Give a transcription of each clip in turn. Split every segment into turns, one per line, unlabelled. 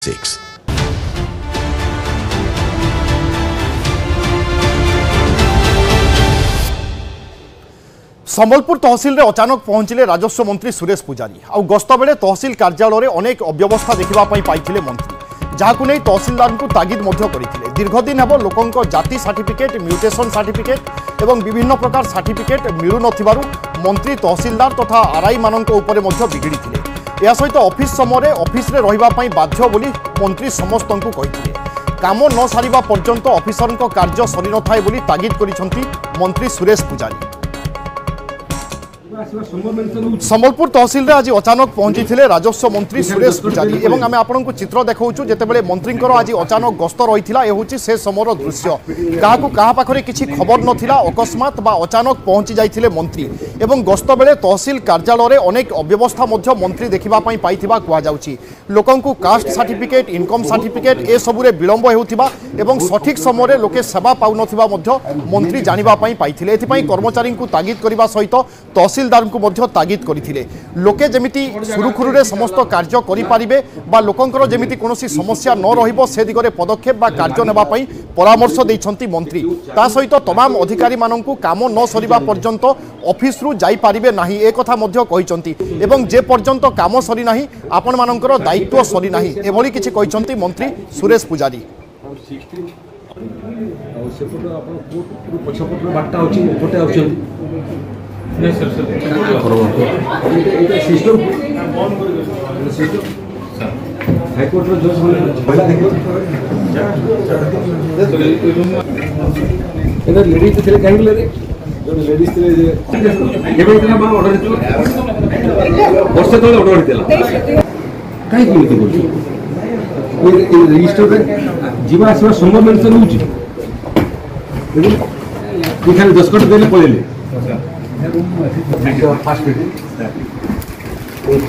6.
संबलपुर तहसिल रे अचानक पहुंचले राजस्व मंत्री सुरेश पुजारी आ गस्त बेले तहसिल कार्यालय में अनेक अव्यवस्था देखा पाई मंत्री जहां नहीं तहसिलदार को तागिद करते दीर्घदिन हेब लोकों जाति सर्टिफिकेट म्यूटेशन सर्टिफिकेट और विभिन्न प्रकार सर्टिफिकेट मिलू न मंत्री तहसिलदार तथा आरआई मानक बिगिड़ी या सहित ऑफिस समय ऑफिस रे रहिबा पई बाध्य बोली मंत्री समस्त को कही काम न सारिबा पर्यंत ऑफिसर कार्य सरी न थाए बोली तागिद करिसंती मंत्री सुरेश पुजारी। संबलपुर तहसिल रे आज अचानक पहुंची राजस्व मंत्री सुरेश पुजारी एवं आम आपण को चित्र देखाऊँ जितेबाला मंत्री आज अचानक गस्त रही है से समय दृश्य क्या पाखे किसी खबर नाला अकस्मात बा अचानक पहुंची जाते मंत्री एवं गस्त बेले तहसिल कार्यालय में अनेक अव्यवस्था मंत्री देखापी पाई लोकों कास्ट सर्टिफिकेट इनकम सर्टिफिकेट ए सबुरे विलंब होता सठिक समय लोके सेवा पाउन मंत्री जानापी पाई कर्मचारी को तागिद करने सहित तहसिलदार को तागिद करते लोके जमिति सुरुखुरु समस्त कार्य करें बा लोकंकर जमिति कोनोसी समस्या न रहिबो से दिगरे पदक्षेप बा कार्य नेबापई परामर्श देइछंती मंत्री ता सहित तमाम अधिकारी माननकु काम न सरिबा पर्यंत ऑफिस रु जाई पारिबे नाही ए कथा मध्य कहिसंती एवं जे पर्यंत काम सरी नाही आपण माननकर दायित्व सरी नाही एभली किछि कहिसंती मंत्री सुरेश पुजारी।
दस्खत देले पड़े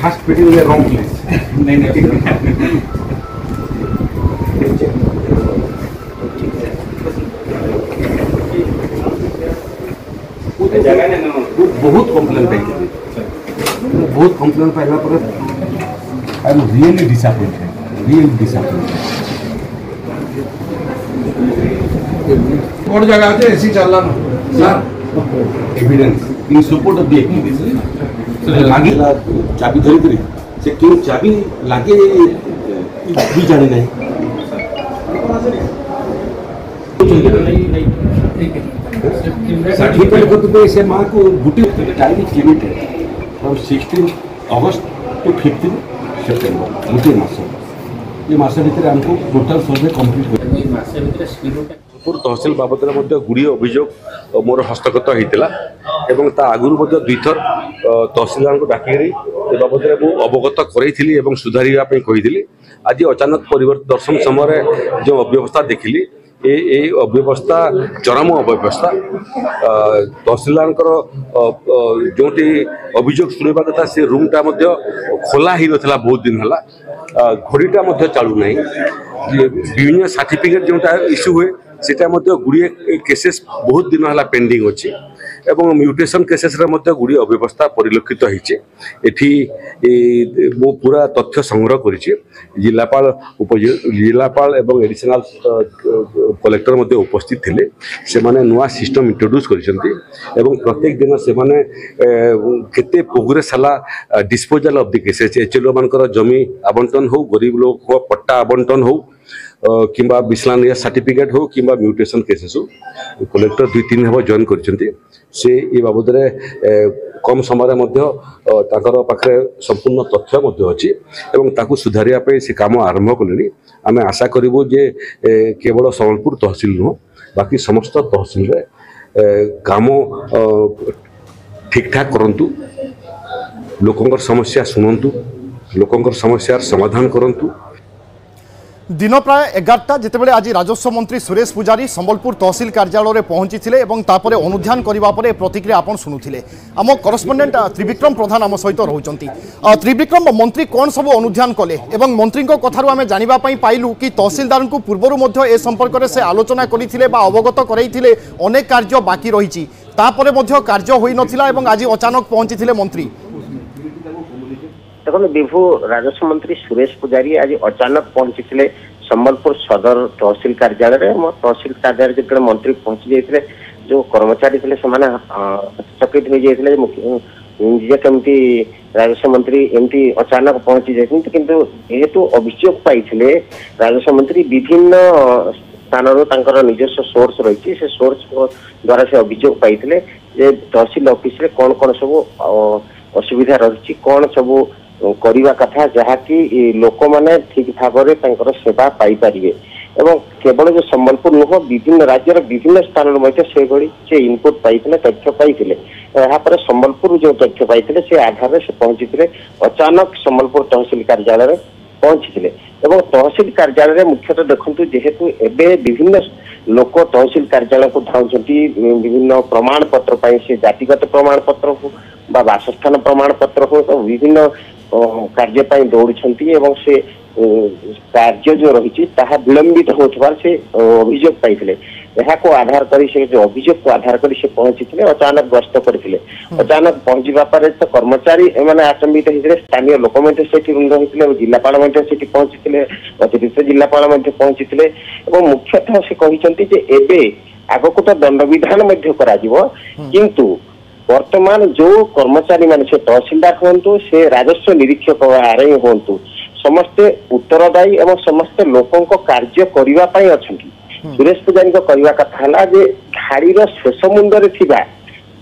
फास्ट पेटी में रॉन्ग प्लेस बहुत कंप्लेन पाई बहुत कंप्लेन पाइला पर आई एम रियली डिसअपॉइंटेड
कौन जगह पे ऐसी चलना
sir evidence in support of the activities लागे चाबी धरी धरी से क्यों चाबी लागे भी जाने नहीं सर्टिफिकेट को तो से मां को गुटी टाइम लिमिट है फ्रॉम 16 अगस्त टू 15 सितंबर गुटी मास ये मास भीतर हमको टोटल सर्वे कंप्लीट
तहसिल बाबद गुड़िए अभियोग मोर हस्तगत होता है आगुरी दुईथर तहसिलदार को डाक बाबद अवगत करी सुधारवाई कही आज अचानक परिदर्शन समय जो अव्यवस्था देखिली ए अव्यवस्था चरम अव्यवस्था तहसिलदार जो अभियोग शुणा कथा से रूमटा खोला ही ना बहुत दिन है घड़ीटा चालू ना विभिन्न सर्टिफिकेट जोटा इश्यू हुए सेटा गुड़िए केसेस बहुत दिन है पेंडिंग अच्छी एवं म्यूटेशन केसेस गुड़िए अव्यवस्था परिलक्षित होती मो पूरा तथ्य संग्रह करिछि जिलापाल उपजिलापाल एवं एडिशनल कलेक्टर उपस्थित थिले से माने नुआ सिस्टम इंट्रोड्यूस करिसेंती एवं प्रत्येक दिन से माने केते प्रोग्रेस हला disposal of the cases HLO मानकर जमी आवंटन हो गरीब लोग को पट्टा आवंटन हो किंबा विश्राम सर्टिफिकेट हो किंबा म्यूटेशन केसेस हो कलेक्टर 2-3 हेब जॉइन करछंती से ये बाबद कम समय पाखे संपूर्ण तथ्य अच्छी एवं ताकू सुधारिया पे से काम आरंभ कले आम आशा करूँ जे केवल संबलपुर तहसिल नुह बाकी समस्त तहसिल काम ठीक ठाक करंतु लोकों समस्या शुणु लोकों समस्यार समाधान करंतु।
दिन प्राय 11टा जितेबाला आज राजस्व मंत्री सुरेश पुजारी संबलपुर तहसिल कार्यालय में पहुंची तापर अनुध्यान करने प्रतिक्रिया आपण शुणुले आम करस्पंडेंट त्रिविक्रम प्रधान आम सहित रोचंती। त्रिविक्रम मंत्री कौन सब अनुध्यान कले एवं मंत्री कथार आम जानापी पाइलु कि तहसिलदार को पूर्वर ए संपर्क से आलोचना करते अवगत करते अनेक कार्य बाकी रही कार्य होई नथिला एवं आज अचानक पहुंची मंत्री
देखो विभु राजस्व मंत्री सुरेश पुजारी आज अचानक पहुंची संबलपुर सदर तहसील कार्यालय तहसील कार्यालय जो मंत्री पहुंची जाते जो कर्मचारी थे चकित हो जाते केमती राजस्व मंत्री एमती अचानक पहुंची जाते किंतु जेहेतु अभियोग पाई राजस्व मंत्री विभिन्न स्थान निजस्व सोर्स रही से सोर्स द्वारा से अभियोग पाई तहसील ऑफिस रे कौन कौन सब असुविधा रही कौन सब करवा कथा जहाँकि लोक मैंने ठीक भाव में सेवा पाई पारिबे एवं केवल जो संबलपुर नुह विभिन्न राज्यर विभिन्न स्थान से इनपुट पाई तथ्य पाई संबलपुर जो तथ्य पाई से आधार से पहुंची अचानक संबलपुर तहसील कार्यालय पहुंची एवं तहसील कार्यालय मुख्यतः देखु जेहेतु एबे विभिन्न लोक तहसील कार्यालय को धाउंचंती विभिन्न प्रमाण पत्र पाई से जातिगत प्रमाण पत्र हो बा वासस्थान प्रमाण पत्र हो तो विभिन्न कार्य पाई दौड़ुछंती एवं से कार्य जो रही विलंबित होथबार से अभियोग पाइथिले यहाँ को आधार करी से जो अभियोग को आधार करी से पहुंची अचानक गस्त करथिले अचानक पहुंचीबा पर तो कर्मचारी एमाने आचंबित होइथिले स्थानीय लोक मध्ये सेठी रुंड होइथिले जिल्लापाल मध्ये सेठी पहुंचीथिले अतिरिक्त जिल्लापाल मध्ये पहुंचीथिले एवं मुख्यतः से कहिसंती जे एबे आगको तो दंड विधान मध्ये करा जिवो किंतु वर्तमान जो कर्मचारी मान से तहसीलदार हूँ से राजस्व निरीक्षक आरआई हूँ समस्ते उत्तरदायी एवं समस्त लोकों कार्य करने अच्छा सुरेश पुजारी कहवा कथा जे घाड़ी शेष मुंडे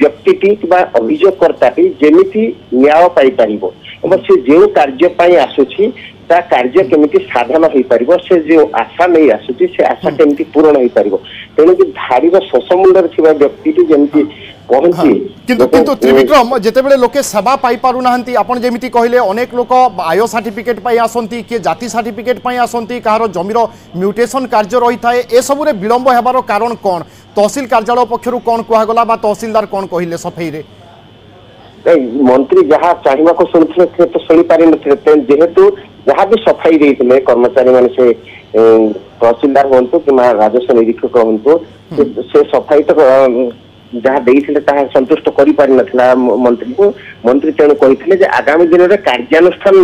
व्यक्ति अभियोगकर्ता जमी न्याय पाइपर से जो कार्य आसूची ता कार्य केमिति साधन हो पार से जो आशा नहीं आसूची से आशा केमिति पूरण हो पार तेणु धाड़ी शेष मुंडे व्यक्ति जमी पहुंची
किंतु त्रिविक्रम जितेबले लोके सेवा पाई पारु नाहंती आपण जेमिति कहले अनेक लोक आय सर्टिफिकेट पाई आसंती कि जाति सर्टिफिकेट पाई आसंती कहार जमीर म्यूटेशन कार्य रही थाए ए सबुरे विलंब हेबार कारण कोन तहसील कार्यालय पक्षरु कोन कहगला बा तहसीलदार कोन कहिले सफाई रे
मंत्री जहाँ चाहिए को शुणुले तो शुणी पारि नथिले जेहेतु जहाँ भी सफाई देते कर्मचारी मान से तहसीलदार हूँ कि राजस्व निरीक्षक हूँ से सफाई तो जहाँ देते संतुष्ट कर पारि नथिला मंत्री को मंत्री तेणु कहते आगामी दिन में कार्यानुष्ठान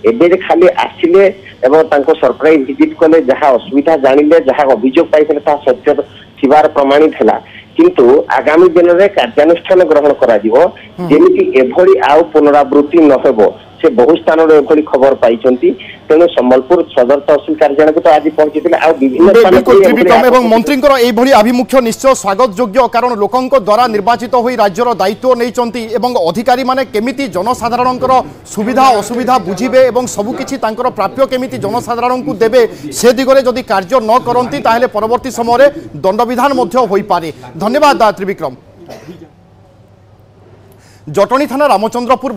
एबे खाली आसिले एवं सरप्राइज विजिट कले जहाँ असुविधा जानिले जहाँ अभियोग पाई सत्य थिबार प्रमाणित है किंतु आगामी दिन में कार्यानुष्ठान ग्रहण करा जेमिति एभली आउ पुनरावृत्ति न हेबो से बहु स्थान एभली खबर पाई तेणु संबलपुर सदर तहसील कार्यालय को तो आज पहुंची
बिल्कुल मंत्री आभिमुख्य निश्चय स्वागत योग्य कारण लोकों द्वारा निर्वाचित हो राज्यर दायित्व नहीं अधिकारी माने केमिति जनसाधारण सुविधा असुविधा बुझे और सबुकिछि प्राप्य केमिति जनसाधारण को देवे से दिगरे जदि कार्य न करती ताहेले परवर्ती समय दंडविधान हो पारे। धन्यवाद त्रिविक्रम। जटणी थाना रामचंद्रपुर